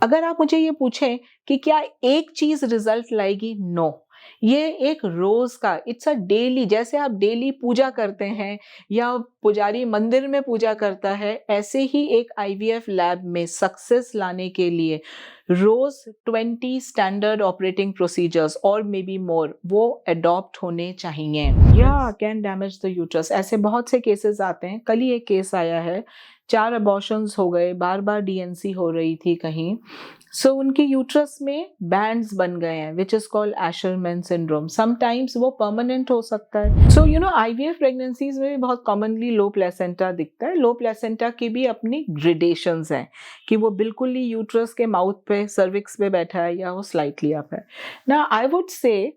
अगर आप मुझे ये पूछें कि क्या एक चीज़ रिज़ल्ट लाएगी? नो। ये एक रोज़ का इट्स अ डेली, जैसे आप डेली पूजा करते हैं या पुजारी मंदिर में पूजा करता है, ऐसे ही एक आईवीएफ लैब में सक्सेस लाने के लिए रोज़ 20 स्टैंडर्ड ऑपरेटिंग प्रोसीजर्स और मे बी मोर वो अडॉप्ट होने चाहिए। या कैन डैमेज द यूट्रस। ऐसे बहुत से केसेस आते हैं। कल ही एक केस आया है, 4 अबॉर्शंस हो गए, बार-बार डीएनसी हो रही थी कहीं। सो उनके यूट्रस में बैंड्स बन गए हैं, which is called Asherman syndrome. Sometimes वो परमानेंट हो सकता है। सो आईवीएफ प्रेगनेंसीज में भी बहुत कॉमनली लो प्लेसेंटा दिखता है। लो प्लेसेंटा की भी अपनी ग्रेडेशंस हैं कि वो बिल्कुल ही यूट्रस के माउथ पे, सर्विक्स पे बैठा है या वो स्लाइटली अप है। ना आई वुड से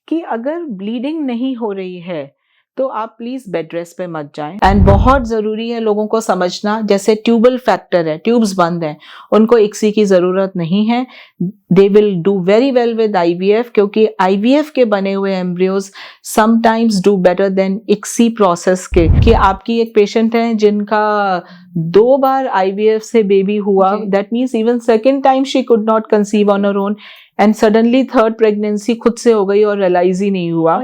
कि अगर ब्लीडिंग नहीं हो रही है तो आप प्लीज बेड रेस्ट पे मत जाएं। एंड बहुत जरूरी है लोगों को समझना, जैसे ट्यूबल फैक्टर है, ट्यूब्स बंद हैं, उनको इक्सी की जरूरत नहीं है। They will do very well with IVF, क्योंकि आईवीएफ के बने हुए embryos sometimes do better than ICSI process के। कि आपकी एक पेशेंट है जिनका 2 बार आईवीएफ से बेबी हुआ, that means even second time she could not conceive on her own, and suddenly third pregnancy खुद से हो गई और रियलाइज ही नहीं हुआ।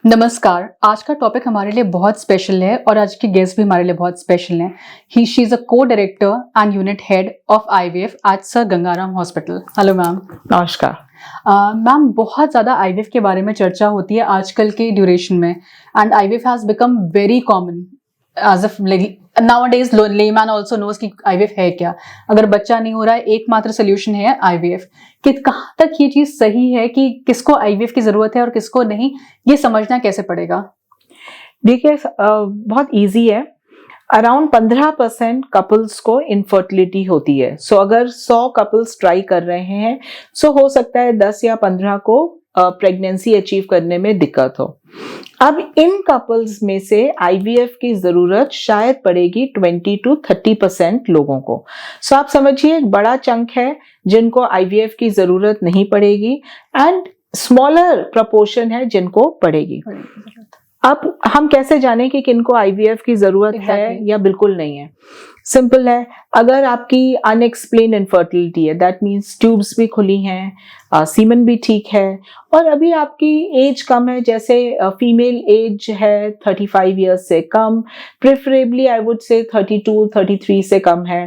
नमस्कार। आज का टॉपिक हमारे लिए बहुत स्पेशल है और आज की गेस्ट भी हमारे लिए बहुत स्पेशल हैं। She is a co-director and unit head of IVF at Sir Gangaram hospital. Hello ma'am. नमस्कार। मैम, बहुत ज़्यादा आईवीएफ के बारे में चर्चा होती है आजकल के ड्यूरेशन में, and IVF has become very common as a nowadays layman also knows कि आईवीएफ है क्या। अगर बच्चा नहीं हो रहा है, एकमात्र सोल्यूशन है आईवीएफ। कि कहाँ तक ये चीज सही है कि किसको आईवीएफ की जरूरत है और किसको नहीं, ये समझना कैसे पड़ेगा? देखिए, बहुत इजी है। अराउंड 15% कपल्स को इनफर्टिलिटी होती है। सो अगर 100 कपल्स ट्राई कर रहे हैं, सो हो सकता है 10 या 15 को प्रेगनेंसी अचीव करने में दिक्कत हो। अब इन कपल्स में से आईवीएफ की जरूरत शायद पड़ेगी 20 to 30% लोगों को। सो आप समझिए एक बड़ा चंक है जिनको आईवीएफ की जरूरत नहीं पड़ेगी, एंड स्मॉलर प्रपोर्शन है जिनको पड़ेगी। अब हम कैसे जाने कि किनको आईवीएफ की जरूरत है या बिल्कुल नहीं है? सिंपल है। अगर आपकी अनएक्सप्लेन इनफर्टिलिटी है, दैट मीन्स ट्यूब्स भी खुली हैं, सीमन भी ठीक है, और अभी आपकी एज कम है, जैसे फीमेल एज है 35 ईयर्स से कम, प्रेफरेबली आई वुड से 32 33 से कम है,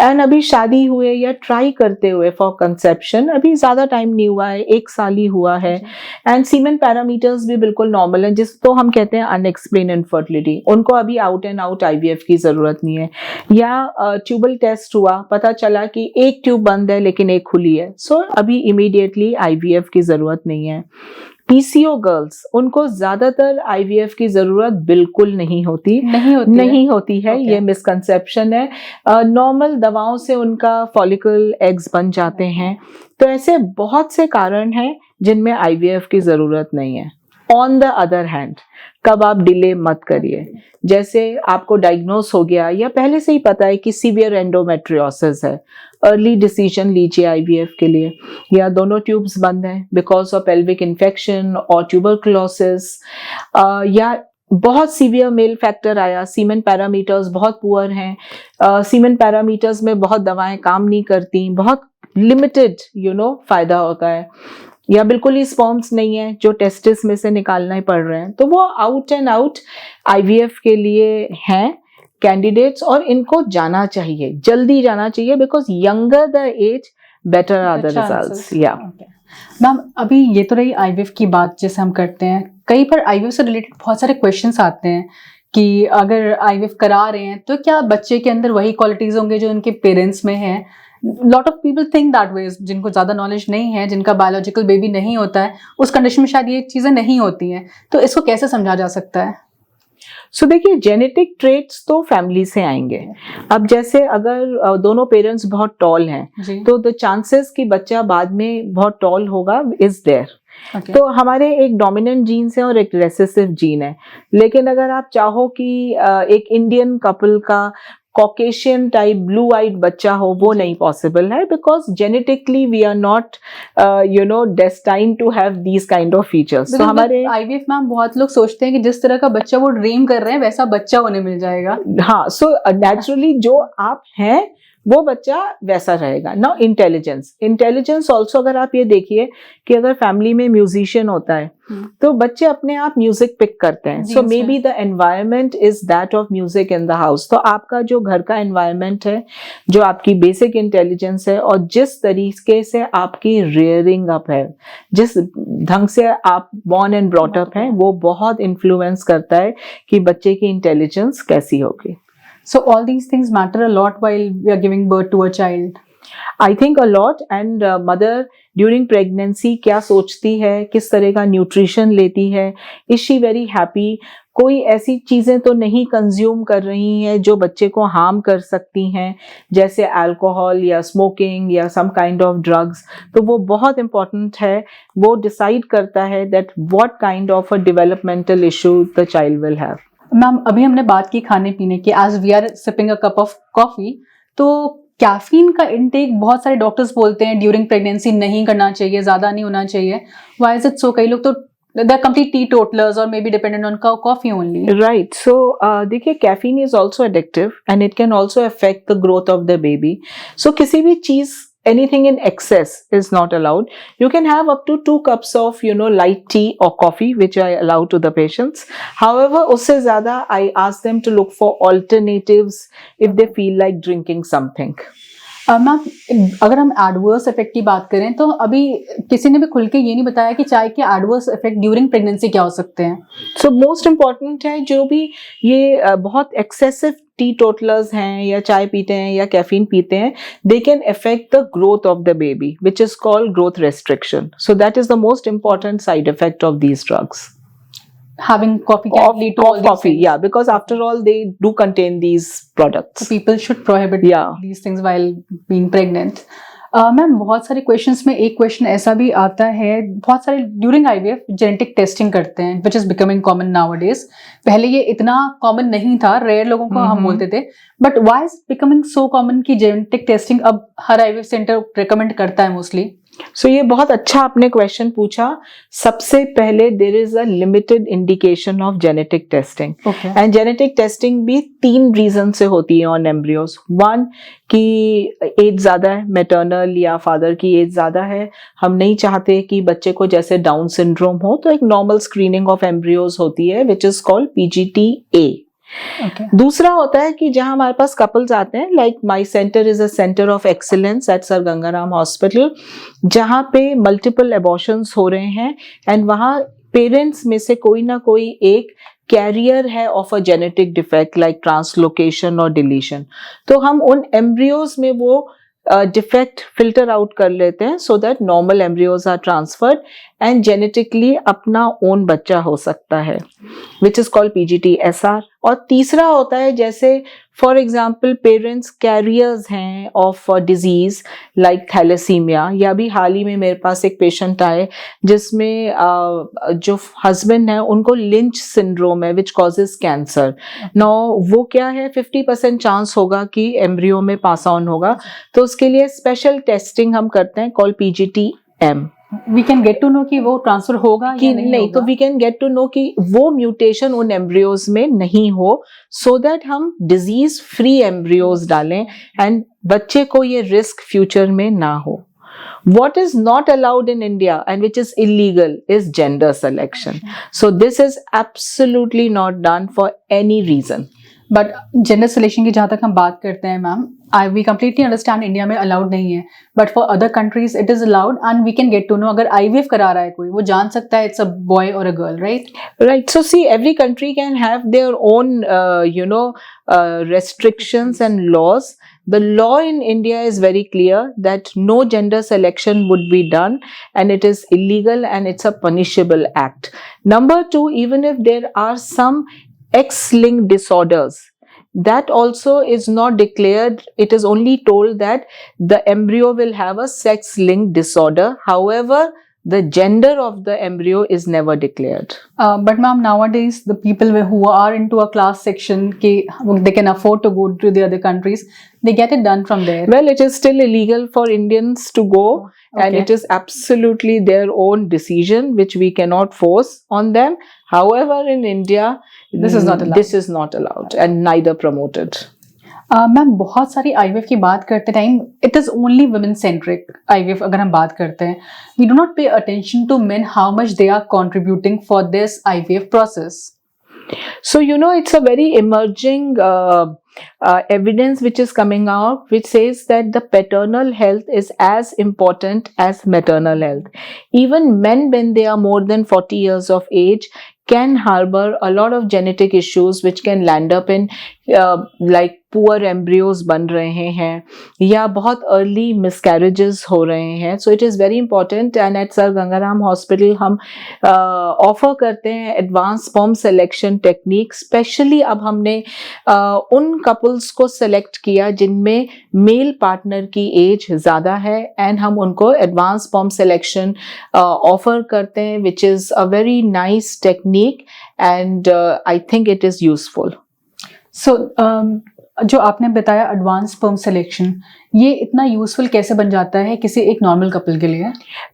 एंड अभी शादी हुए या ट्राई करते हुए फॉर कंसेप्शन अभी ज्यादा टाइम नहीं हुआ है, 1 साल ही हुआ है, एंड सीमन पैरामीटर्स भी बिल्कुल नॉर्मल है, जिसको हम कहते हैं अनएक्सप्लेन इनफर्टिलिटी, उनको अभी आउट एंड आउट आईवीएफ की जरूरत नहीं है। या ट्यूबल टेस्ट हुआ, पता चला कि एक ट्यूब बंद है लेकिन एक खुली है, सो अभी इमीडिएटली आईवीएफ की जरूरत नहीं है। पीसीओ गर्ल्स, उनको ज्यादातर आईवीएफ की जरूरत बिल्कुल नहीं होती है। ये मिसकंसेप्शन है। नॉर्मल दवाओं से उनका फॉलिकल एग्स बन जाते हैं। तो ऐसे बहुत से कारण हैं जिनमें आईवीएफ की जरूरत नहीं है। ऑन द अदर हैंड, कब आप डिले मत करिए। जैसे आपको डायग्नोस हो गया या पहले से ही पता है कि सीवियर एंडोमेट्रियोसिस है, अर्ली डिसीजन लीजिए आईवीएफ के लिए। या दोनों ट्यूब्स बंद हैं बिकॉज ऑफ पेल्विक इन्फेक्शन और ट्यूबरकुलोसिस, या बहुत सीवियर मेल फैक्टर आया, सीमन पैरामीटर्स बहुत पुअर हैं, सीमन पैरामीटर्स में बहुत दवाएं काम नहीं करती, बहुत लिमिटेड फायदा होता है, या बिल्कुल ही स्पर्म्स नहीं है जो टेस्टिस में से निकालना ही पड़ रहे हैं, तो वो आउट एंड आउट आईवीएफ के लिए हैं कैंडिडेट्स, और इनको जाना चाहिए, जल्दी जाना चाहिए, because younger the age better are the results. या मैम, अभी ये तो रही आईवीएफ की बात जैसे हम करते हैं, कई बार आईवीएफ से रिलेटेड बहुत सारे क्वेश्चंस आते हैं कि अगर आईवीएफ करा रहे हैं तो क्या बच्चे के अंदर वही क्वालिटीज होंगे जो उनके पेरेंट्स में है? Lot of people think that way, जिनको ज्यादा नॉलेज नहीं है, जिनका बायोलॉजिकल बेबी नहीं होता है, उस कंडीशन में शायद ये चीजें नहीं होती हैं, तो इसको कैसे समझा जा सकता है? सो देखिए जेनेटिक ट्रेट्स तो फैमिली से आएंगे। अब जैसे अगर दोनों पेरेंट्स बहुत टॉल हैं जी तो द चांसेस कि बच्चा बाद में बहुत टॉल होगा इज देयर। ओके तो हमारे एक डोमिनेंट जीन्स है और एक रेसेसिव जीन है। लेकिन अगर आप चाहो कि एक इंडियन कपल का कॉकेशियन टाइप ब्लू आइड बच्चा हो, वो नहीं पॉसिबल है, because genetically we are not destined to have these kind of features. तो हमारे आईवीएफ मैम बहुत लोग सोचते हैं कि जिस तरह का बच्चा वो ड्रीम कर रहे हैं वैसा बच्चा उन्हें मिल जाएगा। हाँ, सो नेचुरली जो आप हैं वो बच्चा वैसा रहेगा। नाउ इंटेलिजेंस ऑल्सो, अगर आप ये देखिए कि अगर फैमिली में म्यूजिशियन होता है तो बच्चे अपने आप म्यूजिक पिक करते हैं। So maybe the environment is that of music in the house. तो आपका जो घर का एनवायरमेंट है, जो आपकी बेसिक इंटेलिजेंस है और जिस तरीके से आपकी रेयरिंग अप है, जिस ढंग से आप बॉर्न एंड ब्रॉट अप हैं, वो बहुत इन्फ्लुएंस करता है कि बच्चे की इंटेलिजेंस कैसी होगी। So all these things matter a lot while we are giving birth to a child. I think a lot, and mother during pregnancy क्या सोचती है, किस तरह का न्यूट्रिशन लेती है, is she very happy, कोई ऐसी चीजें तो नहीं कंज्यूम कर रही हैं जो बच्चे को हार्म कर सकती हैं, जैसे अल्कोहल या स्मोकिंग या सम काइंड ऑफ ड्रग्स। तो वो बहुत इंपॉर्टेंट है, वो डिसाइड करता है that what kind of a developmental issue the child will have. Ma'am अभी हमने बात की खाने पीने की, as we are sipping a cup of coffee, तो कैफीन का इनटेक बहुत सारे डॉक्टर्स बोलते हैं ड्यूरिंग प्रेगनेंसी नहीं करना चाहिए, ज्यादा नहीं होना चाहिए। व्हाई इज इट सो? कई लोग तो they're complete teetotalers or maybe dependent on coffee only. Right. So देखिए caffeine is also addictive and it can also affect the growth of the baby. So किसी भी चीज, anything in excess is not allowed. You can have up to 2 cups of light tea or coffee, which I allow to the patients. However, उससे ज्यादा I ask them to look for alternatives if they feel like drinking something. Ma'am अगर हम adverse effect की बात करें तो अभी किसी ने भी खुल के ये नहीं बताया कि चाय के एडवर्स इफेक्ट ड्यूरिंग प्रेगनेंसी क्या हो सकते हैं। सो मोस्ट इम्पॉर्टेंट है, जो भी ये बहुत एक्सेसिव टी टोटलर्स हैं या चाय पीते हैं या कैफीन पीते हैं, they can affect the growth of the baby, which is called growth restriction. So that is the most important side effect of these drugs. Having coffee can lead to all these coffee things. Yeah, because after all they do contain these products. So people should prohibit these things while being pregnant. Ma'am बहुत सारे questions में एक question ऐसा भी आता है, बहुत सारे ड्यूरिंग आईवीएफ जेनेटिक टेस्टिंग करते हैं, which is becoming common nowadays. पहले ये इतना कॉमन नहीं था, रेयर लोगों को हम बोलते थे, but why is becoming so common कि जेनेटिक टेस्टिंग अब हर आईवीएफ सेंटर रिकमेंड करता है मोस्टली? सो ये बहुत अच्छा आपने क्वेश्चन पूछा। सबसे पहले there is a limited indication of genetic testing, and genetic testing भी 3 रीजन से होती है ऑन एम्ब्रियोज। 1 कि एज ज्यादा है, मैटरनल या फादर की एज ज्यादा है, हम नहीं चाहते कि बच्चे को जैसे डाउन सिंड्रोम हो, तो एक नॉर्मल स्क्रीनिंग ऑफ एम्ब्रियोज होती है विच इज कॉल्ड PGT-A. दूसरा होता है कि जहां हमारे पास कपल्स आते हैं, like my centre is a centre of excellence eight Sir Gangaram hospital, जहां पे मल्टीपल एबॉर्शंस हो रहे हैं एंड वहां पेरेंट्स में से कोई ना कोई एक कैरियर है of a genetic defect like translocation और डिलीशन। तो हम उन एम्ब्रियोज में वो डिफेक्ट फिल्टर आउट कर लेते हैं so that normal embryos are transferred and genetically अपना ओन बच्चा हो सकता है, विच इज कॉल्ड PGT-SR. और तीसरा होता है जैसे फॉर एग्जाम्पल पेरेंट्स कैरियर्स हैं ऑफ डिजीज लाइक थैलेसीमिया, या भी हाल ही में मेरे पास एक पेशेंट आए जिसमें जो हस्बैंड है उनको लिंच सिंड्रोम है विच कॉजेज कैंसर। नो वो क्या है, 50% चांस होगा कि एम्ब्रियो में पास ऑन होगा, तो उसके लिए स्पेशल टेस्टिंग हम करते हैं called PGT-M. We can get to know कि वो ट्रांसफर होगा कि नहीं, तो we can get to know कि वो म्यूटेशन उन एम्ब्रियोज में नहीं हो, सो दैट हम डिजीज फ्री एम्ब्रियोज डालें एंड बच्चे को ये रिस्क फ्यूचर में ना हो. What is not allowed in India and which is illegal is gender selection. So this is absolutely not done for any reason. But gender selection की जहाँ तक हम बात करते हैं ma'am, we completely understand India में अलाउड नहीं है, but for other countries it is allowed and we can get to know. अगर IVF करा रहा है कोई, वो जान सकता है इट्स अ बॉय और a girl, right? Right. So see, every country can have their own, restrictions and laws. The law in India is very clear that no gender selection would be done and it is illegal and it's a punishable act. Number 2, even if there are some X-linked disorders, that also is not declared. It is only told that the embryo will have a sex-linked disorder. However, the gender of the embryo is never declared. But ma'am, nowadays the people who are into a class section, they can afford to go to the other countries, they get it done from there. Well, it is still illegal for Indians to go, and Okay. it is absolutely their own decision, which we cannot force on them. However, in India, This is not allowed. This is not allowed and neither promoted. Ma'am, बहुत सारी IVF की बात करते time it is only women centric IVF अगर हम बात करते हैं, we do not pay attention to men how much they are contributing for this IVF process. So, it's a very emerging evidence which is coming out, which says that the paternal health is as important as maternal health. Even men, when they are more than 40 years of age, can harbor a lot of genetic issues which can land up in like poor embryos बन रहे हैं या बहुत early miscarriages हो रहे हैं. So it is very important, and at Sir Gangaram Hospital हम offer करते हैं advanced sperm selection technique. Specially अब हमने उन couples को select किया जिनमें male partner की age ज़्यादा है, and हम उनको advanced sperm selection offer करते हैं, which is a very nice technique, and I think it is useful. सो जो आपने बताया एडवांस स्पर्म सिलेक्शन, ये इतना यूजफुल कैसे बन जाता है किसी एक नॉर्मल कपल के लिए?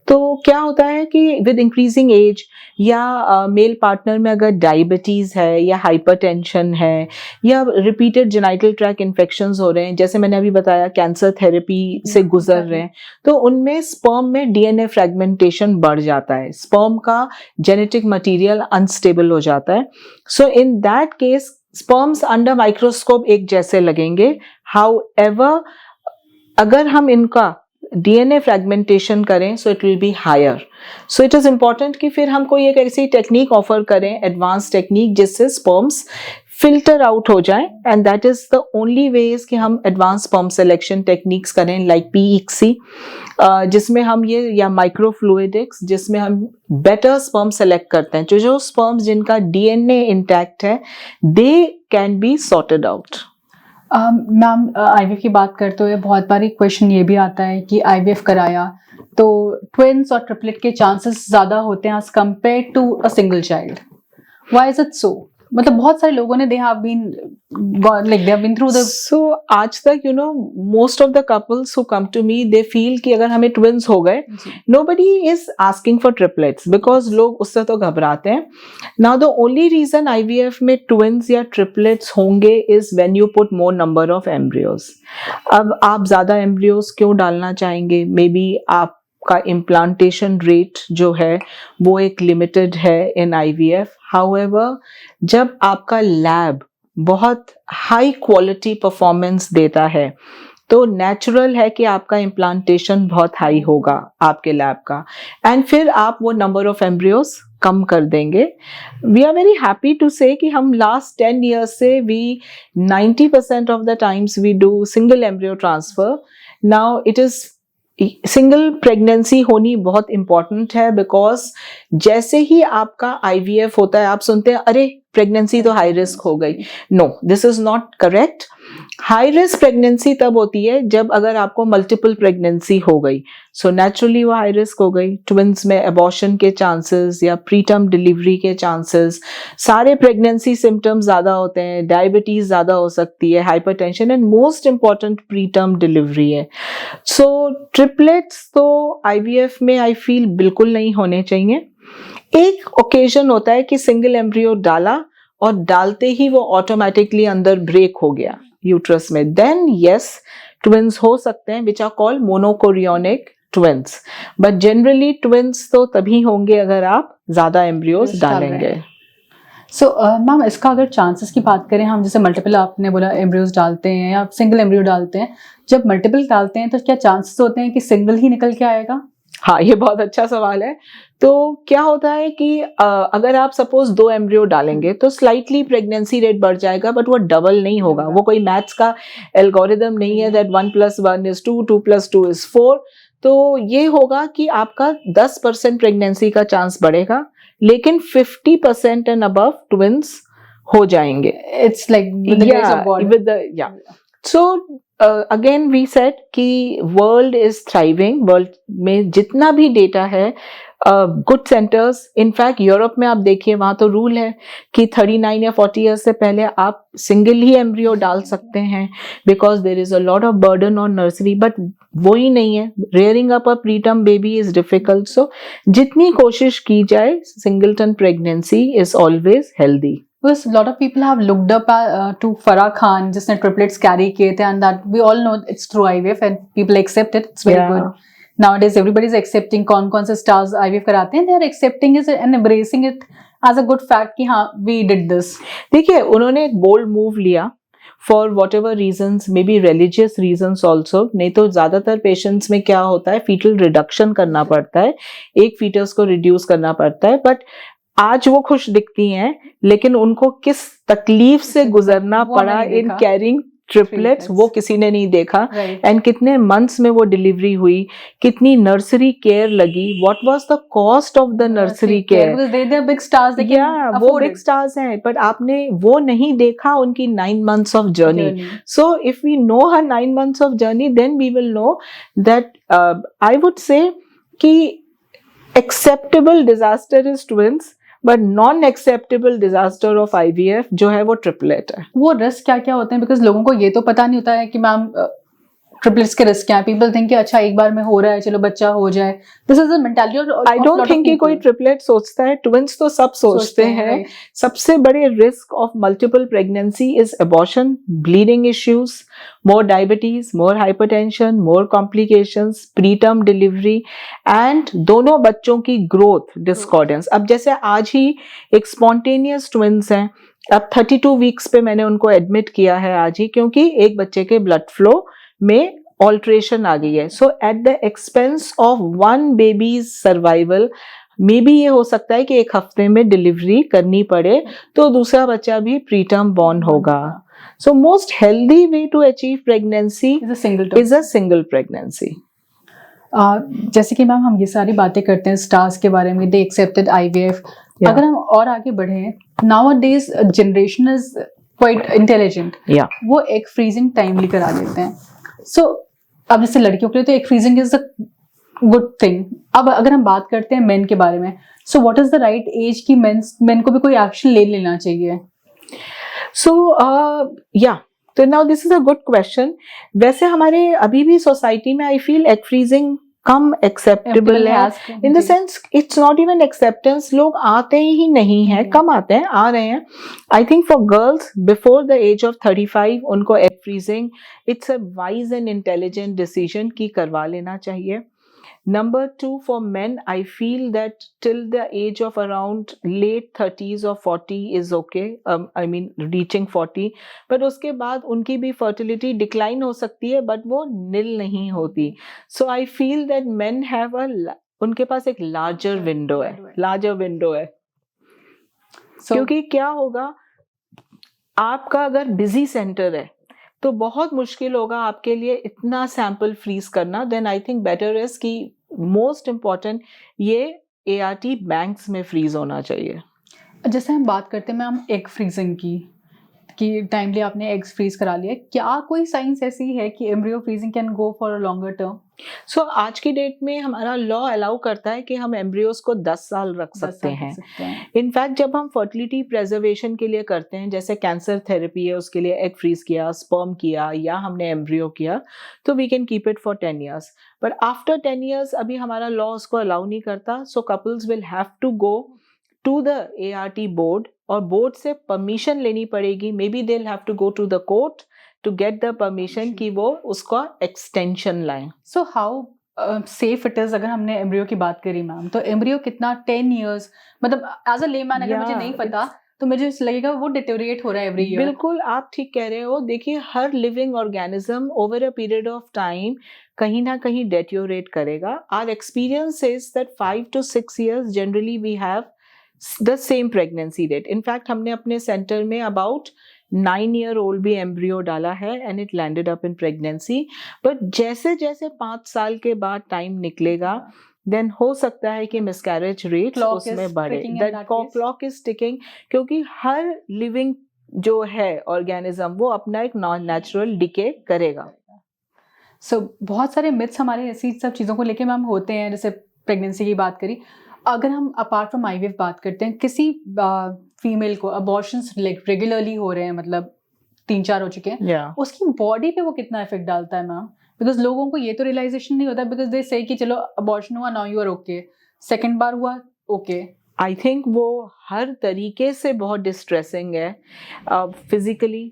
तो क्या होता है कि विद इंक्रीजिंग एज या मेल पार्टनर में अगर डायबिटीज है या हाइपरटेंशन है या रिपीटेड जेनाइटल ट्रैक इन्फेक्शंस हो रहे हैं, जैसे मैंने अभी बताया कैंसर थेरेपी से गुजर रहे हैं, तो उनमें स्पर्म में डीएनए फ्रेगमेंटेशन बढ़ जाता है, स्पर्म का जेनेटिक मटेरियल अनस्टेबल हो जाता है. So in that case sperms under microscope एक जैसे लगेंगे. हाउएवर, अगर हम इनका डीएनए फ्रेगमेंटेशन करें so it will be higher. So it is important कि फिर हम कोई एक ऐसी टेक्निक ऑफर करें, एडवांस टेक्निक, जिससे स्पर्म्स फिल्टर आउट हो जाए, and that is the only ways कि हम एडवांस स्पर्म सिलेक्शन टेक्निक्स करें, लाइक पीईसी, जिसमें हम ये, या माइक्रोफ्लूइडिक्स, जिसमें हम बेटर स्पर्म सेलेक्ट करते हैं. जो स्पर्म्स जिनका डीएनए इंटैक्ट है, they can be sorted out. Ma'am, IVF की बात करते हुए बहुत बार क्वेश्चन ये भी आता है कि आईवीएफ कराया तो ट्विन्स और ट्रिपलेट के चांसेस ज्यादा होते हैं as compare to a single child. Why is it so? मतलब बहुत सारे लोगों ने they have been through the. So आज तक most of the couples who come to me, they feel कि अगर हमें ट्विन्स हो गए, nobody is asking for triplets because लोग उससे तो घबराते हैं. Now the only reason IVF में twins या triplets होंगे is when you put more number of embryos. अब आप ज़्यादा embryos क्यों डालना चाहेंगे? Maybe आपका implantation rate जो है वो एक limited है in IVF. However, जब आपका लैब बहुत हाई क्वालिटी परफॉर्मेंस देता है, तो नेचुरल है कि आपका इम्प्लांटेशन बहुत हाई होगा आपके लैब का, एंड फिर आप वो नंबर ऑफ एम्ब्रियोज कम कर देंगे. We are very happy to say कि हम लास्ट 10 years से 90% of the times we do single embryo transfer. Now it is single pregnancy होनी बहुत इंपॉर्टेंट है, बिकॉज जैसे ही आपका आईवीएफ होता है, आप सुनते हैं अरे प्रेगनेंसी तो हाई रिस्क हो गई. No, this is not correct. High risk pregnancy तब होती है जब अगर आपको मल्टीपल प्रेगनेंसी हो गई, सो नेचुरली वो हाई रिस्क हो गई. ट्विंस में अबॉर्शन के चांसेस या प्रीटर्म डिलीवरी के चांसेस, सारे प्रेगनेंसी सिम्टम्स ज़्यादा होते हैं, डायबिटीज़ ज़्यादा हो सकती है, hypertension, and most important preterm delivery है. सो ट्रिपलेट्स तो आईवीएफ में आई फील बिल्कुल नहीं होने चाहिए. एक ओकेजन होता है कि सिंगल एम्ब्रियो डाला और डालते ही वो ऑटोमेटिकली अंदर ब्रेक हो गया यूट्रस में, देन यस ट्विंस हो सकते हैं, which are called monochorionic twins. But generally twins तो तभी होंगे अगर आप ज्यादा एम्ब्रियोज डालेंगे. सो मैम, इसका अगर चांसेस की बात करें, हम जैसे मल्टीपल आपने बोला एम्ब्रियोज डालते हैं या सिंगल एम्ब्रियो डालते हैं, जब मल्टीपल डालते हैं तो क्या चांसेस होते हैं कि सिंगल ही निकल के आएगा? हाँ, ये बहुत अच्छा सवाल है. तो क्या होता है कि अगर आप सपोज 2 एम्ब्रियो डालेंगे तो स्लाइटली प्रेगनेंसी रेट बढ़ जाएगा, बट वो डबल नहीं होगा. वो कोई मैथ्स का एल्गोरिदम नहीं है दैट 1 + 1 = 2, 2 + 2 = 4. तो ये होगा कि आपका 10% प्रेगनेंसी का चांस बढ़ेगा, लेकिन 50% एंड अबव ट्विंस हो जाएंगे. It's like with the grace of God. with the so again we said कि world is thriving. world में जितना भी data है, गुड सेंटर्स, इनफैक्ट यूरोप में आप देखिए वहां तो रूल है कि 39 या 40 ईयर्स से पहले आप सिंगल ही एम्ब्रियो डाल सकते हैं, because there is a lot of burden on nursery. But वो ही नहीं है, rearing up a preterm baby is difficult. So जितनी कोशिश की जाए, singleton pregnancy is always healthy. Because a lot of people have looked up to Farah Khan, जिसने triplets carry किए थे, and that we all know it's through IVF and people accept it. It's very good. Nowadays everybody is accepting कौन से stars IVF कराते हैं, they are accepting it and embracing it as a good fact कि हाँ we did this. देखिए उन्होंने एक bold move लिया for whatever reasons, maybe religious reasons also. नहीं तो ज्यादातर पेशेंट्स में क्या होता है, fetal reduction करना पड़ता है, एक fetus को reduce करना पड़ता है. बट आज वो खुश दिखती हैं, लेकिन उनको किस तकलीफ से गुजरना पड़ा इन कैरिंग ट्रिपलेट्स, वो किसी ने नहीं देखा. एंड कितने मंथ्स में वो डिलीवरी हुई, कितनी नर्सरी केयर लगी, what was the cost of the nursery care. Big stars, वो बिग स्टार्स हैं, बट आपने वो नहीं देखा उनकी 9 months of journey. So if we know her 9 months of journey, then we will know that I would say कि acceptable disaster is twins, but non acceptable disaster of IVF जो है वो ट्रिपलेट है. वो रिस्क क्या क्या होते हैं, बिकॉज लोगों को ये तो पता नहीं होता है कि मैम ट्रिपलेट्स के रिस्क क्या है. पीपल थिंक कि अच्छा एक बार में हो रहा है, चलो बच्चा हो जाए. This is the mentality. I don't think कि कोई ट्रिपलेट सोचता है, ट्विंस तो सब सोचते हैं. सबसे बड़े risk of multiple pregnancy is abortion, bleeding issues, more diabetes, more hypertension, more complications, preterm delivery and दोनों बच्चों की growth discordance. अब जैसे आज ही एक spontaneous twins हैं, अब 32 weeks पे मैंने उनको admit किया है आज ही, क्योंकि एक बच्चे के blood flow में alteration आ गई है. So at the expense of one baby's survival, may be ये हो सकता है कि एक हफ्ते में डिलीवरी करनी पड़े तो दूसरा बच्चा भी प्रीटर्म बॉर्न होगा. So most healthy way to achieve pregnancy is a single pregnancy. जैसे कि मैम हम ये सारी बातें करते हैं स्टार्स के बारे में, they accepted IVF. अगर हम और आगे बढ़े, nowadays generation is quite intelligent. वो एक freezing timely करा देते हैं. So अब जैसे लड़कियों के लिए तो एक freezing is a good thing. अब अगर हम बात करते हैं men के बारे में, so what is the right age कि men को भी कोई action ले लेना चाहिए? So तो now this is a good question. वैसे हमारे अभी भी सोसाइटी में I feel egg freezing come acceptable है, in the sense it's not even acceptance. लोग आते ही नहीं हैं, कम आते हैं, आ रहे हैं. I think for girls before the age of 35 उनको egg freezing it's a wise and intelligent decision कि करवा लेना चाहिए. Number 2, for men, I feel that till the age of around late 30s or 40 is okay. I mean reaching 40, but उसके बाद उनकी भी fertility decline हो सकती है, but वो nil नहीं होती. So I feel that men have उनके पास एक larger window है. क्योंकि क्या होगा, आपका अगर busy center है तो बहुत मुश्किल होगा आपके लिए इतना सैंपल फ्रीज करना. Then I think better is कि मोस्ट इम्पॉर्टेंट ये ART बैंक्स में फ्रीज होना चाहिए. जैसे हम बात करते हैं मैम एग फ्रीजिंग की, कि टाइमली आपने एग्स फ्रीज करा लिया, क्या कोई साइंस ऐसी है कि embryo freezing can go for a longer term? So आज की डेट में हमारा लॉ अलाउ करता है कि हम एम्ब्रियोज को 10 साल रख सकते हैं. इनफैक्ट जब हम फर्टिलिटी प्रिजर्वेशन के लिए करते हैं, जैसे कैंसर थेरेपी है उसके लिए एग फ्रीज किया, स्पर्म किया या हमने एम्ब्रियो किया, तो we can keep it for 10 years. But after 10 years अभी हमारा लॉ उसको अलाउ नहीं करता. So couples will have to go to the ART board और बोर्ड से परमिशन लेनी पड़ेगी. Maybe they will have to go to the court to get the permission कि वो उसका extension लाएं. So how safe it is? अगर हमने एम्ब्रियो की बात करी मैम, तो एम्ब्रियो कितना 10 years, मतलब as a layman अगर मुझे नहीं पता तो मुझे लगेगा वो डिटेरिएट हो रहा है एवरी ईयर. बिल्कुल आप ठीक कह रहे हो. देखिए हर living organism over a period of time कहीं ना कहीं डेटियोरेट करेगा. Our experience is that 5 to 6 years generally we have the same pregnancy rate. In fact हमने अपने सेंटर में अबाउट 9-year-old भी एम्ब्रियो डाला है and it landed up in pregnancy. But जैसे जैसे 5 साल के बाद टाइम निकलेगा, देन हो सकता है कि मिसकैरेज रेट Clock is उसमें बढ़े. ticking in that that case. Clock is ticking, क्योंकि हर लिविंग जो है ऑर्गेनिज्म वो अपना एक नॉन नेचुरल डिके करेगा. सो बहुत सारे मिथ्स हमारे ऐसी सब चीज़ों को लेके मैम होते हैं, जैसे प्रेगनेंसी की बात करी. अगर हम अपार्ट फ्रॉम आईवीएफ बात करते हैं, किसी फीमेल को अबॉर्शंस रेगुलरली हो रहे हैं, मतलब 3-4 हो चुके हैं, Yeah. उसकी बॉडी पे वो कितना इफेक्ट डालता है मैम? बिकॉज लोगों को ये तो रियलाइजेशन नहीं होता, बिकॉज दे से कि चलो अबॉर्शन हुआ, now you are okay, second बार हुआ, ओके. आई थिंक वो हर तरीके से बहुत डिस्ट्रेसिंग है, physically,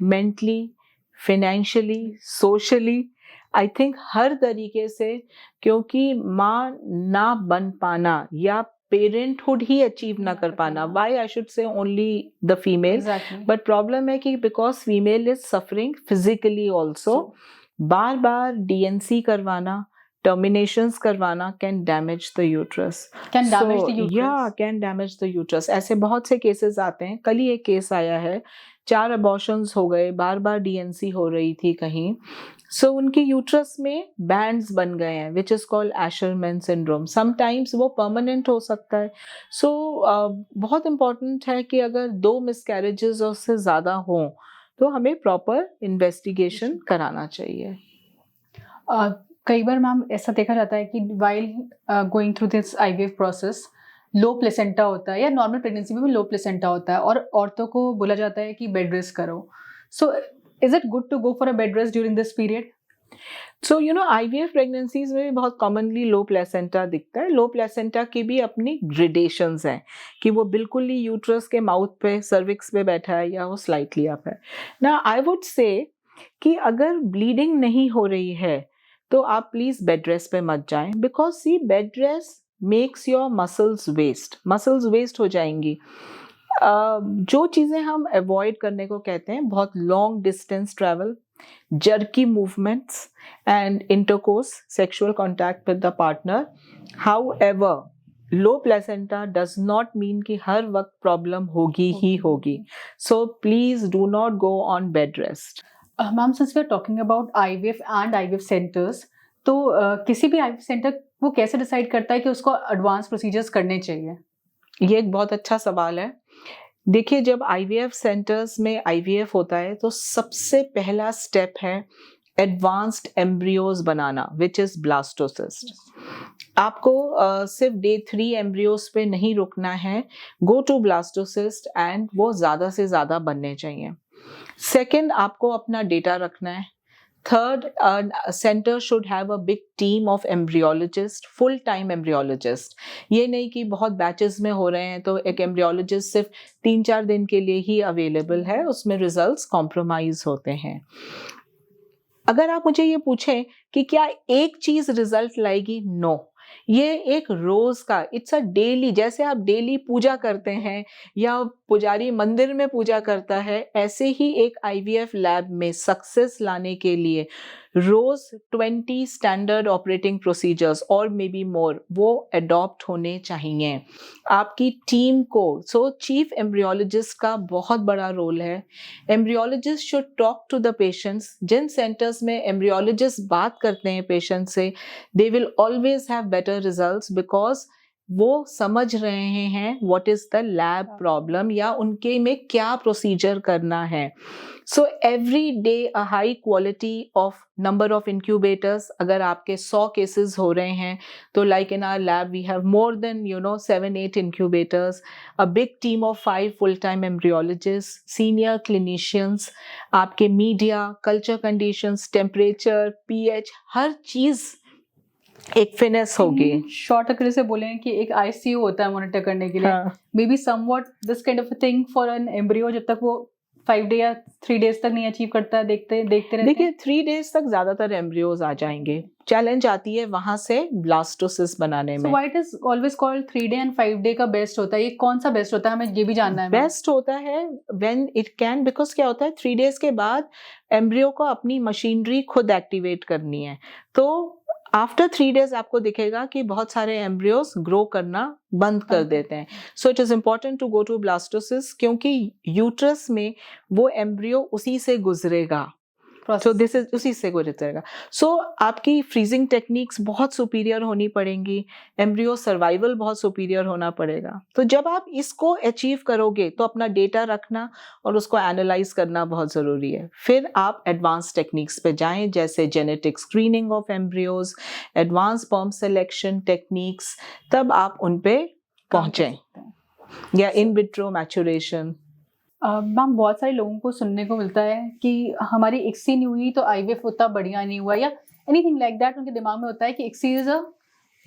mentally, financially, socially. I think हर तरीके से, क्योंकि माँ ना बन पाना या पेरेंटहुड ही अचीव ना कर पाना, why I should say only the female, exactly. But problem है कि because female is suffering physically also, बार बार डीएनसी करवाना, टर्मिनेशंस करवाना can damage the uterus. Can damage the uterus. या कैन डैमेज द यूट्रस. ऐसे बहुत से केसेस आते हैं. कल ही एक केस आया है, 4 अबॉर्शंस हो गए, बार बार डीएनसी हो रही थी कहीं, सो उनके यूट्रस में बैंड्स बन गए हैं, which is called Asherman syndrome. Sometimes वो परमानेंट हो सकता है. सो बहुत इंपॉर्टेंट है कि अगर 2 मिसकैरेजेस और से ज़्यादा हों तो हमें प्रॉपर इन्वेस्टिगेशन कराना चाहिए. कई बार मैम ऐसा देखा जाता है कि while going through this IVF process, low placenta होता है, या नॉर्मल प्रेगनेंसी में भी लो प्लेसेंटा होता है, और औरतों को बोला जाता है कि बेड रेस्ट करो. So is it good to go for a bed rest during this period? So you know IVF pregnancies में भी बहुत कॉमनली लो प्लेसेंटा दिखता है. लो प्लेसेंटा की भी अपनी ग्रेडेशंस हैं कि वो बिल्कुल ही यूट्रस के माउथ पे, सर्विक्स पे बैठा है या वो स्लाइटली अप है. ना आई वुड से कि अगर ब्लीडिंग नहीं हो रही है तो आप प्लीज बेड रेस्ट पे मत जाएं, because see bed rest makes your muscles waste हो जाएंगी. जो चीज़ें हम अवॉइड करने को कहते हैं, बहुत long distance travel, jerky movements and intercourse, sexual contact with the partner. However, low placenta does not mean कि हर वक्त प्रॉब्लम होगी ही होगी. So please do not go on bed rest. Ma'am, since we are talking about IVF and IVF centres, तो किसी भी IVF centre वो कैसे decide करता है कि उसको एडवांस प्रोसीजर्स करने चाहिए? ये एक बहुत अच्छा सवाल है. देखिए, जब आईवीएफ सेंटर्स में आईवीएफ होता है तो सबसे पहला स्टेप है advanced embryos banana, which is blastocyst. आपको सिर्फ डे 3 एम्ब्रियोज पे नहीं रुकना है, गो टू ब्लास्टोसिस्ट एंड वो ज़्यादा से ज़्यादा बनने चाहिए. सेकेंड, आपको अपना डेटा रखना है. Third, a center should have a big team of embryologists, full-time embryologists. ये नहीं कि बहुत बैचेस में हो रहे हैं तो एक एम्ब्रियोलॉजिस्ट सिर्फ 3-4 दिन के लिए ही अवेलेबल है, उसमें रिजल्ट्स कॉम्प्रोमाइज होते हैं. अगर आप मुझे ये पूछें कि क्या एक चीज रिजल्ट लाएगी, नो. ये एक रोज का, इट्स अ डेली, जैसे आप डेली पूजा करते हैं या पुजारी मंदिर में पूजा करता है, ऐसे ही एक आईवीएफ लैब में सक्सेस लाने के लिए रोज 20 स्टैंडर्ड ऑपरेटिंग प्रोसीजर्स और मे बी मोर वो अडॉप्ट होने चाहिए आपकी टीम को. सो चीफ एम्ब्रियोलॉजिस्ट का बहुत बड़ा रोल है. Embryologist should talk to the patients. जिन सेंटर्स में एम्ब्रियोलॉजिस्ट बात करते हैं पेशेंट से, they will always have better results, because वो समझ रहे हैं what is the lab problem या उनके में क्या प्रोसीजर करना है. So every day a high quality of number of incubators. अगर आपके 100 केसेस हो रहे हैं तो like in our lab we have more than 7-8 incubators, a big team of 5 full time embryologist, senior clinicians. आपके media, culture conditions, temperature, pH, हर चीज एक फिनेस होगी. शॉर्ट अगर से बोले कि एक आईसीयू होता है मॉनिटर करने के लिए, may be somewhat this kind of a thing for an embryo, जब तक वो 5 डे या 3 डेज तक नहीं अचीव करता है, देखते रहते. देखिए, 3 डेज तक ज्यादातर एम्ब्रियोज आ जाएंगे. चैलेंज आती है वहां से ब्लास्टोसिस्ट बनाने में. Why it is always called 3 day and 5 day का बेस्ट होता है? ये कौन सा बेस्ट होता है, हमें ये भी जानना है. बेस्ट होता है व्हेन इट कैन, बिकॉज क्या होता है 3 डेज के बाद एम्ब्रियो को अपनी मशीनरी खुद एक्टिवेट करनी है. तो आफ्टर 3 डेज आपको दिखेगा कि बहुत सारे एम्ब्रियोज ग्रो करना बंद कर देते हैं. So it is important to go to blastocyst, क्योंकि यूट्रस में वो एम्ब्रियो उसी से गुजरेगा. सो दिस इज उसी से गुजरेगा. सो आपकी फ्रीजिंग टेक्निक्स बहुत सुपीरियर होनी पड़ेंगी, एम्ब्रियो सर्वाइवल बहुत सुपीरियर होना पड़ेगा. तो जब आप इसको अचीव करोगे तो अपना डेटा रखना और उसको एनालाइज करना बहुत ज़रूरी है. फिर आप एडवांस टेक्निक्स पे जाएं, जैसे genetic screening of embryos, advance sperm selection techniques, तब आप उन पे पहुँचें, या इन विट्रो मैचुरेशन. मैम बहुत सारे लोगों को सुनने को मिलता है कि हमारी इक्सी नहीं हुई तो आईवीएफ उतना बढ़िया नहीं हुआ, या एनीथिंग लाइक दैट. उनके दिमाग में होता है कि ICSI is a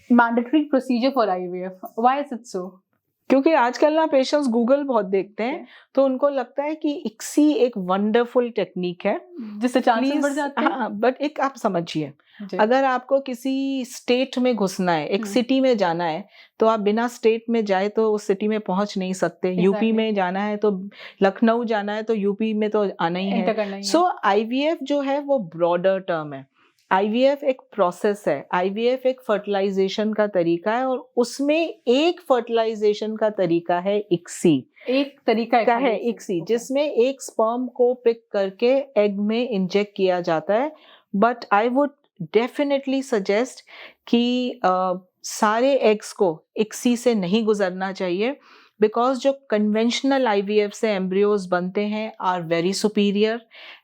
mandatory procedure for IVF. Why is it सो? क्योंकि आजकल ना पेशेंट्स गूगल बहुत देखते हैं, तो उनको लगता है कि इक्सी एक वंडरफुल टेक्निक है जिससे चांसेस बढ़ जाते हैं. हाँ, बट एक आप समझिए, अगर आपको किसी स्टेट में घुसना है, एक सिटी में जाना है, तो आप बिना स्टेट में जाए तो उस सिटी में पहुंच नहीं सकते. यूपी में जाना है तो, लखनऊ जाना है तो यूपी में तो आना ही है. सो आईवीएफ जो है वो ब्रॉडर टर्म है. आईवीएफ एक प्रोसेस है, आईवीएफ एक फर्टिलाइजेशन का तरीका है, और उसमें एक फर्टिलाइजेशन का तरीका है इक्सी. एक तरीका का है इक्सी, जिसमें एक स्पर्म को पिक करके एग में इंजेक्ट किया जाता है. But I would definitely suggest कि सारे एग्स को इक्सी से नहीं गुजरना चाहिए, बिकॉज जो कन्वेंशनल आईवीएफ से एम्ब्रियोज बनते हैं आर वेरी सुपीरियर.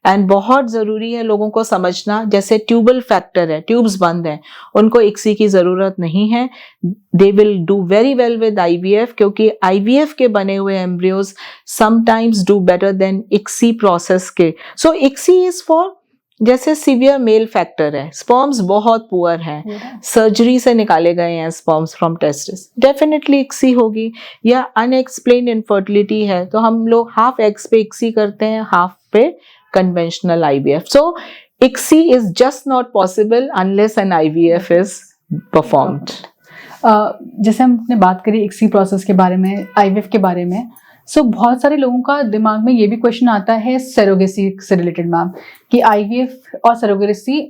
एंड बहुत ज़रूरी है लोगों को समझना, जैसे ट्यूबल फैक्टर है, ट्यूब्स बंद हैं, उनको इक्सी की ज़रूरत नहीं है. They will do very well with IVF, क्योंकि आईवीएफ के बने हुए embryos sometimes do better than ICSI process के. सो इक्सी इज फॉर, जैसे सीवियर मेल फैक्टर है, स्पर्म्स बहुत पुअर हैं, सर्जरी से निकाले गए हैं sperms from testis, definitely ICSI होगी. या अनएक्सप्लेन्ड इनफर्टिलिटी है, तो हम लोग हाफ एग्स पे इक्सी करते हैं, हाफ पे conventional IVF. So ICSI is just not possible unless N IVF is performed. जैसे हमने बात करी इक्सी प्रोसेस के बारे में, आईवीएफ के बारे में, सो बहुत सारे लोगों का दिमाग में ये भी क्वेश्चन आता है सरोगेसी से रिलेटेड मैम, कि आईवीएफ और surrogacy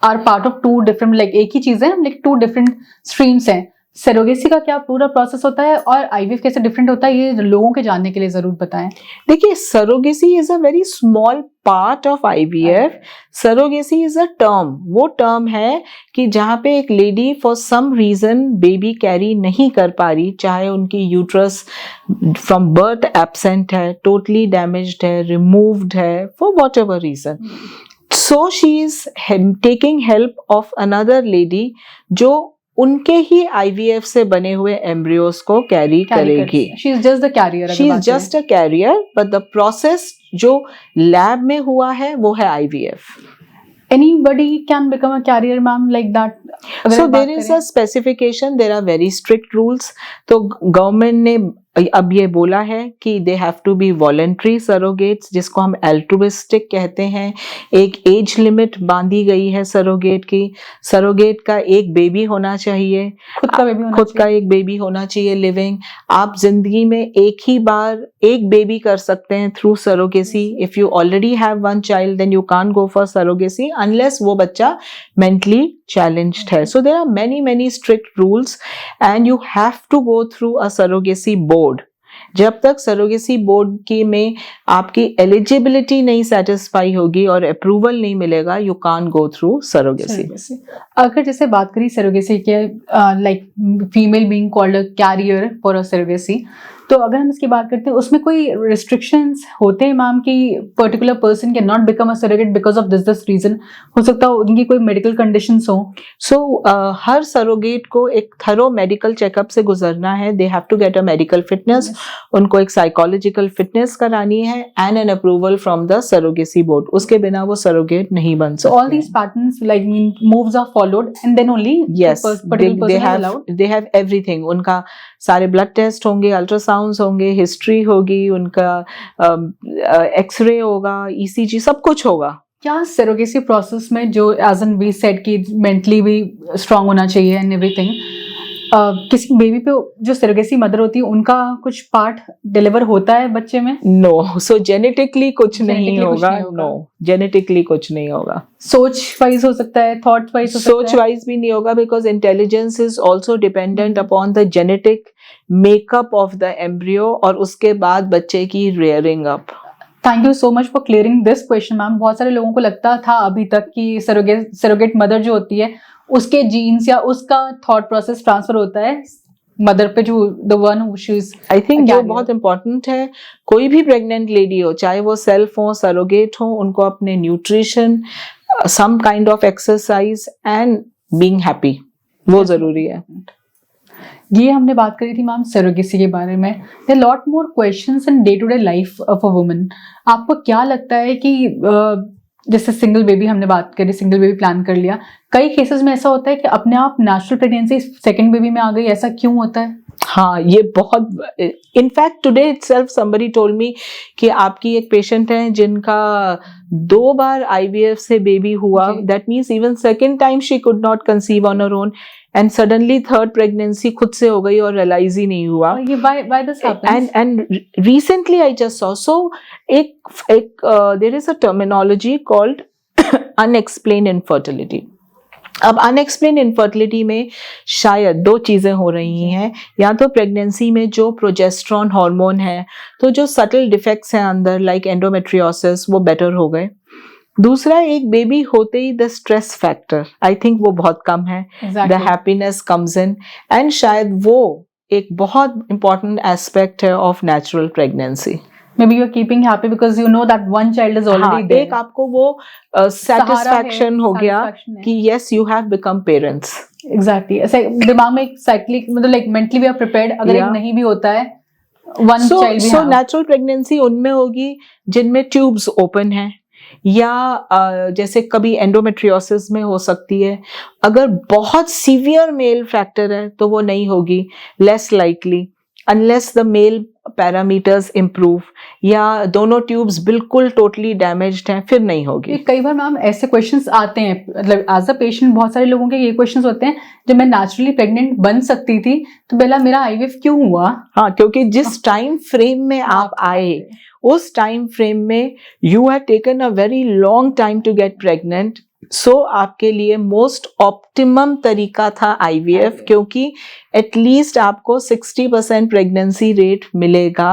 are part of two different, like एक ही चीज़ है, लाइक टू डिफरेंट स्ट्रीम्स हैं. सरोगेसी का क्या पूरा प्रोसेस होता है और आईवीएफ कैसे डिफरेंट होता है, ये लोगों के जानने के लिए जरूर बताएं. देखिए, surrogacy is a very small part of IVF. Surrogacy is a term, वो टर्म है कि जहाँ पे एक lady for some reason baby carry नहीं कर पा रही, चाहे उनकी यूट्रस फ्रॉम बर्थ एब्सेंट है, टोटली डैमेज्ड है, रिमूव्ड है, for whatever reason. So she is taking help of another lady जो उनके ही आईवीएफ से बने हुए एम्ब्रियोज को कैरी करेगी. She is just the carrier. She is just a carrier, but the process जो लैब में हुआ है वो है IVF. Anybody can become a carrier, ma'am, like that. So there is a specification, there are very strict rules. तो government ने अब ये बोला है कि they have to be voluntary surrogates, जिसको हम एल्ट्रुइस्टिक कहते हैं. एक एज लिमिट बांधी गई है सरोगेट की. सरोगेट का एक बेबी होना चाहिए, खुद का एक बेबी होना चाहिए लिविंग. आप जिंदगी में एक ही बार एक बेबी कर सकते हैं through surrogacy. If you already have one child then you can't go for surrogacy unless वो बच्चा मेंटली challenged है. So there are many strict rules and you have to go through a surrogacy board. जब तक surrogacy board की में आपकी eligibility नहीं satisfy होगी और अप्रूवल नहीं मिलेगा, you can't go through surrogacy. अगर जैसे बात करी सरोगेसी के, like female being called a carrier for a surrogacy, तो अगर हम इसकी बात करते हैं उसमें कोई रिस्ट्रिक्शंस होते हैं मैम कि particular person can not become a surrogate because of this reason? हो सकता है उनकी कोई मेडिकल कंडीशंस हो. सो हर सरोगेट को एक थरो मेडिकल चेकअप से गुजरना है. They have to get a medical fitness, उनको एक साइकोलॉजिकल फिटनेस करानी है and an approval from the surrogacy board. उसके बिना वो सरोगेट नहीं बन सकते. All these patterns like mean moves are followed and then only yes they have everything. उनका सारे ब्लड टेस्ट होंगे, अल्ट्रासाउंड्स होंगे, हिस्ट्री होगी, उनका एक्सरे होगा, ईसीजी, सब कुछ होगा. क्या सरोगेसी प्रोसेस में जो एज एन वी सेड कि मेंटली भी स्ट्रांग होना चाहिए एंड एवरीथिंग, किसी बेबी पे जो सरोगेसी मदर होती है उनका कुछ पार्ट डिलीवर होता है बच्चे में? नो. सो जेनेटिकली कुछ नहीं होगा. नो, जेनेटिकली कुछ नहीं होगा. सोच वाइज हो सकता है, थॉट वाइज हो सकता है. सोच वाइज भी नहीं होगा because intelligence is also dependent upon the genetic makeup of the embryo और उसके बाद बच्चे की rearing up. Thank you so much for clearing this question ma'am. बहुत सारे लोगों को लगता था अभी तक कि सरोगेट मदर जो होती है उसके जीन्स या उसका थॉट प्रोसेस ट्रांसफर होता है मदर पे, जो the one who she is I think जो बहुत इम्पोर्टेंट है, कोई भी प्रेग्नेंट लेडी हो, चाहे वो सेल्फ हो सरोगेट हो, उनको अपने nutrition, some kind of exercise and being happy, वो जरूरी है। ये हमने बात करी थी मैम सरोगेसी के बारे में। There lot more questions in day to day life of a woman. आपको क्या लगता है कि जैसे सिंगल बेबी हमने बात करी, सिंगल बेबी प्लान कर लिया, कई केसेस में ऐसा होता है कि अपने आप नेचुरल प्रेगनेंसी सेकंड बेबी में आ गई, ऐसा क्यों होता है? हाँ, ये बहुत, in fact today itself somebody told me कि आपकी एक पेशेंट है जिनका 2 बार आईवीएफ से बेबी हुआ, that means even second time she could not conceive on her own and suddenly third pregnancy खुद से हो गई और रियलाइज ही नहीं हुआ। ये why this happens? And recently I just saw, so there is a terminology called unexplained infertility. अब unexplained infertility में शायद 2 चीजें हो रही हैं, या तो प्रेगनेंसी में जो प्रोजेस्ट्रॉन हार्मोन है, तो जो सटल डिफेक्ट्स हैं अंदर लाइक एंडोमेट्रियोसिस, वो बेटर हो गए। दूसरा, एक बेबी होते ही the stress factor, I think वो बहुत कम है, the happiness comes in, and शायद वो एक बहुत इंपॉर्टेंट एस्पेक्ट है of natural pregnancy. Maybe you're keeping happy because you know that one child is already there. एक आपको वो satisfaction हो गया कि yes you have become parents. Exactly. ऐसे दिमाग में एक cyclic, मतलब like mentally we are prepared, अगर एक नहीं भी होता है one child भी so natural pregnancy उनमें होगी जिनमें ट्यूब्स ओपन हैं, या जैसे कभी एंडोमेट्रियोसिस में हो सकती है। अगर बहुत सीवियर मेल फैक्टर है तो वो नहीं होगी, less likely, unless the male parameters improve, या दोनों ट्यूब्स बिल्कुल टोटली डैमेज्ड हैं, फिर नहीं होगी। कई बार मैम ऐसे क्वेश्चंस आते हैं, मतलब एज अ पेशेंट बहुत सारे लोगों के ये क्वेश्चंस होते हैं, जब मैं नेचुरली प्रेग्नेंट बन सकती थी तो पहला मेरा आईवीएफ क्यों हुआ? हाँ, क्योंकि जिस टाइम फ्रेम में आप आए, उस टाइम फ्रेम में you have taken a very long time to get pregnant, so आपके लिए मोस्ट ऑप्टिमम तरीका था आईवीएफ, क्योंकि एटलीस्ट आपको 60% प्रेगनेंसी रेट मिलेगा,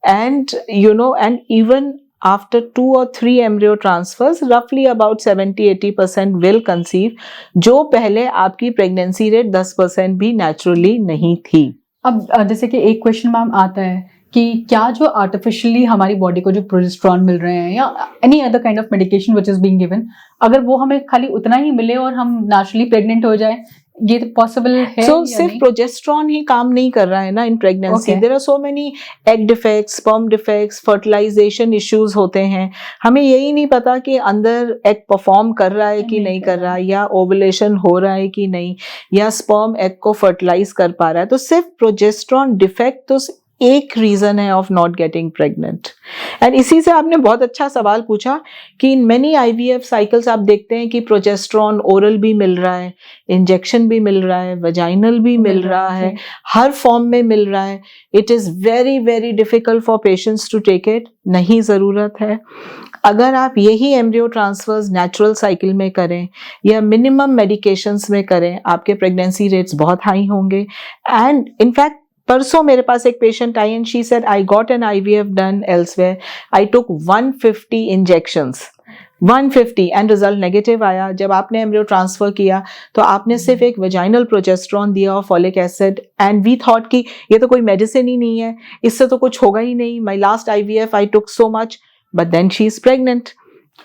and you know, and even after 2 or 3 embryo transfers roughly about 70-80% will conceive, जो पहले आपकी प्रेगनेंसी रेट 10% भी नेचुरली नहीं थी। अब जैसे कि एक क्वेश्चन मैम आता है कि क्या जो आर्टिफिशियली हमारी बॉडी को जो प्रोजेस्टेरॉन मिल रहे हैं या any other kind of medication which is being given, अगर वो हमें खाली उतना ही मिले और हम नेचुरली प्रेग्नेंट हो जाए, ये पॉसिबल है? So, सिर्फ प्रोजेस्टेरॉन ही काम नहीं कर रहा है ना in pregnancy, there are so many egg defects, sperm defects, fertilisation issues होते हैं। हमें यही नहीं पता कि अंदर एग परफॉर्म कर रहा है कि नहीं कर रहा, या ओवुलेशन हो रहा है कि नहीं, या स्पर्म एग को फर्टिलाइज कर पा रहा है। तो सिर्फ प्रोजेस्टेरॉन डिफेक्ट तो एक रीजन है of not getting pregnant. And इसी से आपने बहुत अच्छा सवाल पूछा कि इन मेनी आईवीएफ साइकिल्स आप देखते हैं कि प्रोजेस्टेरॉन ओरल भी मिल रहा है, इंजेक्शन भी मिल रहा है, वजाइनल भी मिल रहा है, हर फॉर्म में मिल रहा है। It is very very difficult for patients to take it, नहीं जरूरत है। अगर आप यही एम्ब्रियो ट्रांसफर्स नेचुरल साइकिल में करें या मिनिमम मेडिकेशंस में करें, आपके प्रेगनेंसी रेट्स बहुत हाई होंगे। एंड इनफैक्ट परसों मेरे पास एक patient I and she said I got an IVF done elsewhere, I took 150 injections, 150 and result negative आया। जब आपने एम्ब्रियो ट्रांसफर किया तो आपने सिर्फ एक वेजाइनल प्रोजेस्टेरॉन दिया और folic acid, and we thought कि ये तो कोई मेडिसिन ही नहीं है, इससे तो कुछ होगा ही नहीं। My last IVF I took so much, but then she is pregnant.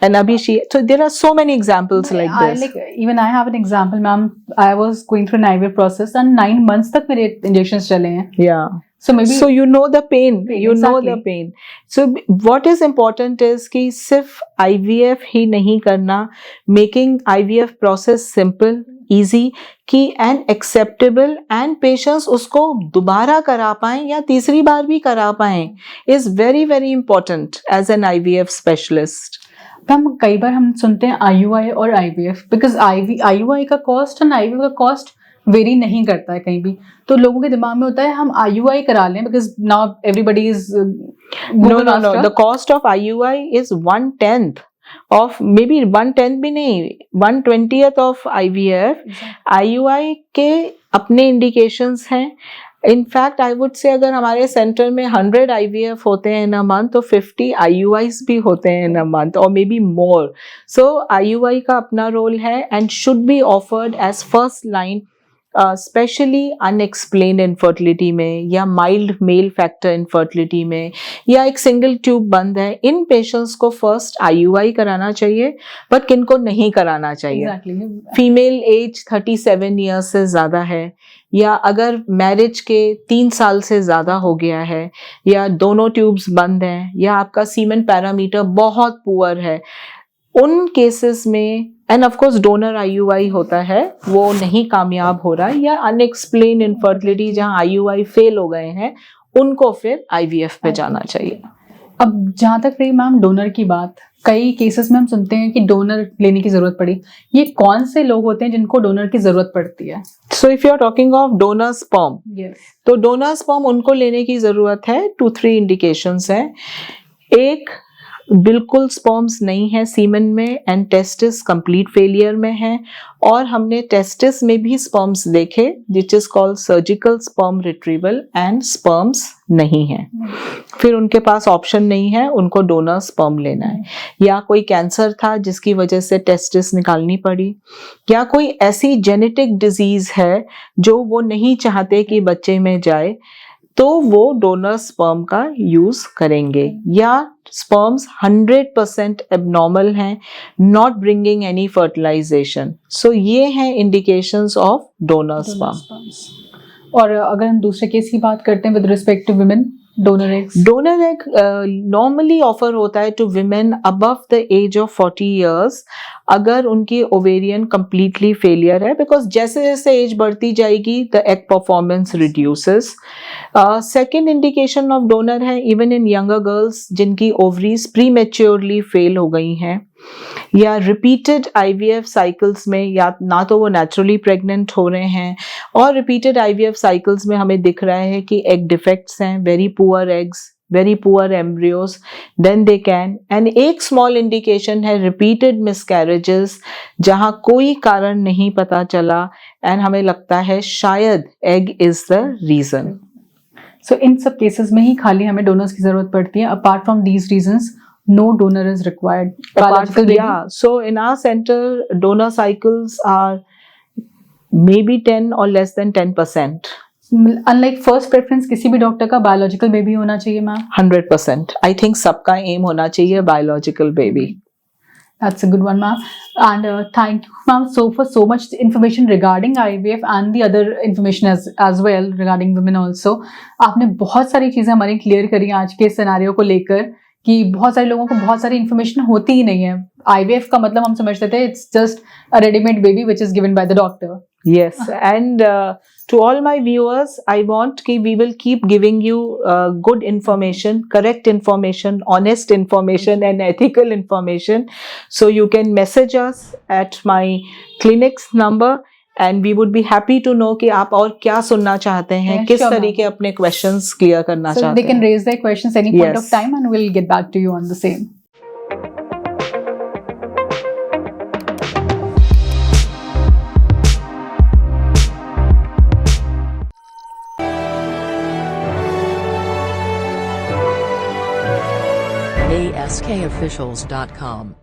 And Abhi, so there are so many examples like this. Even I have an example, ma'am. I was going through an IVF process and 9 months तक मेरे injections चले हैं. Yeah. So maybe. So you know the pain. You exactly. know the pain. So what is important is कि सिर्फ IVF ही नहीं करना, making IVF process simple, easy कि and acceptable and patients उसको दोबारा करा पाएं या तीसरी बार भी करा पाएं is very very important as an IVF specialist. हम कई बार हम सुनते हैं IUI और IVF, बिकॉज IUI का कॉस्ट और IVF का कॉस्ट वेरी नहीं करता है कहीं भी, तो लोगों के दिमाग में होता है हम IUI करा लें because now everybody is no the cost of IUI is 1/10 of, maybe 1/10 भी नहीं, 1/20th of IVF. IUI के अपने इंडिकेशंस हैं, इनफैक्ट आई वुड से अगर हमारे सेंटर में 100 IVF होते हैं इन अ मंथ तो 50 IUIs भी होते हैं इन अ मंथ और may be more. So IUI का अपना रोल है and should be offered as first line, especially unexplained infertility में या माइल्ड मेल फैक्टर इनफर्टिलिटी में या एक सिंगल ट्यूब बंद है. इन पेशेंट्स को फर्स्ट IUI कराना चाहिए, बट किनको नहीं कराना चाहिए. Exactly. फीमेल एज 37 ईयर्स से ज़्यादा है या अगर मैरिज के 3 साल से ज़्यादा हो गया है या दोनों ट्यूब्स बंद हैं या आपका सीमेन पैरामीटर बहुत पुअर है, उन केसेस में end of course donor IUI होता है वो नहीं कामयाब हो रहा है या अनएक्सप्लेन इनफर्टिलिटी जहाँ IUI फेल हो गए हैं, उनको फिर IVF पे जाना चाहिए. अब जहाँ तक रही मैम डोनर की बात, कई केसेस में हम सुनते हैं कि डोनर लेने की जरूरत पड़ी. ये कौन से लोग होते हैं जिनको डोनर की जरूरत पड़ती है? So if you are talking of donor sperm, तो डोनर स्पर्म उनको लेने की जरूरत है. 2-3 इंडिकेशंस हैं. एक, बिल्कुल स्पर्म्स नहीं है सीमन में एंड टेस्टिस कंप्लीट फेलियर में है, और हमने टेस्टिस में भी स्पर्म्स देखे which is called surgical sperm retrieval and sperms नहीं है. फिर उनके पास ऑप्शन नहीं है, उनको डोनर स्पर्म लेना है. या कोई कैंसर था जिसकी वजह से टेस्टिस निकालनी पड़ी, या कोई ऐसी जेनेटिक डिजीज है जो वो नहीं चाहते कि बच्चे में जाए, तो वो डोनर स्पर्म का यूज करेंगे. या स्पर्म्स 100% एबनॉर्मल हैं, नॉट ब्रिंगिंग एनी फर्टिलाइजेशन. सो ये हैं इंडिकेशंस ऑफ डोनर स्पर्म. और अगर हम दूसरे केस की बात करते हैं with respect to women, donor eggs. Donor egg normally offer होता है to women above the age of 40 years अगर उनकी ओवेरियन कंप्लीटली फेलियर है, बिकॉज जैसे जैसे एज बढ़ती जाएगी the egg performance reduces. Second indication of donor है इवन इन यंगर गर्ल्स जिनकी ओवरीज प्री मेच्योरली फेल हो गई हैं या रिपीटेड IVF साइकिल्स में, या ना तो वो नेचुरली प्रेग्नेंट हो रहे हैं और रिपीटेड IVF साइकिल्स में हमें दिख रहा है कि एग डिफेक्ट्स हैं, very poor eggs, very poor embryos, then they can. and एक small indication है repeated miscarriages जहाँ कोई कारण नहीं पता चला and हमें लगता है शायद egg is the reason. So इन सब केसेस में ही खाली हमें डोनर्स की जरूरत पड़ती है. Apart from these reasons, no donor is required. Biological baby? Yeah, so in our center donor cycles are maybe 10 or less than 10%. Unlike first preference किसी भी डॉक्टर का बायोलॉजिकल बेबी होना चाहिए मैम. 100%. आई थिंक सबका M होना चाहिए biological baby. That's a good one, ma'am. And thank you, ma'am, for so much information regarding IVF and the other information as well regarding women also. आपने बहुत सारी चीजें हमारी क्लियर करी आज के सिनेरियो को लेकर कि बहुत सारे लोगों को बहुत सारी इन्फॉर्मेशन होती ही नहीं है. IVF का मतलब हम समझते थे it's just a ready-made baby which is given by the doctor. Yes, and to all my viewers, I want कि we will keep giving you good information, correct information, honest information and ethical information. So you can message us at my clinic's number and we would be happy to know कि आप और क्या सुनना चाहते हैं, किस तरीके अपने questions clear करना चाहते हैं. So they can raise their questions any point of time and we'll get back to you on the same. ASKofficials.com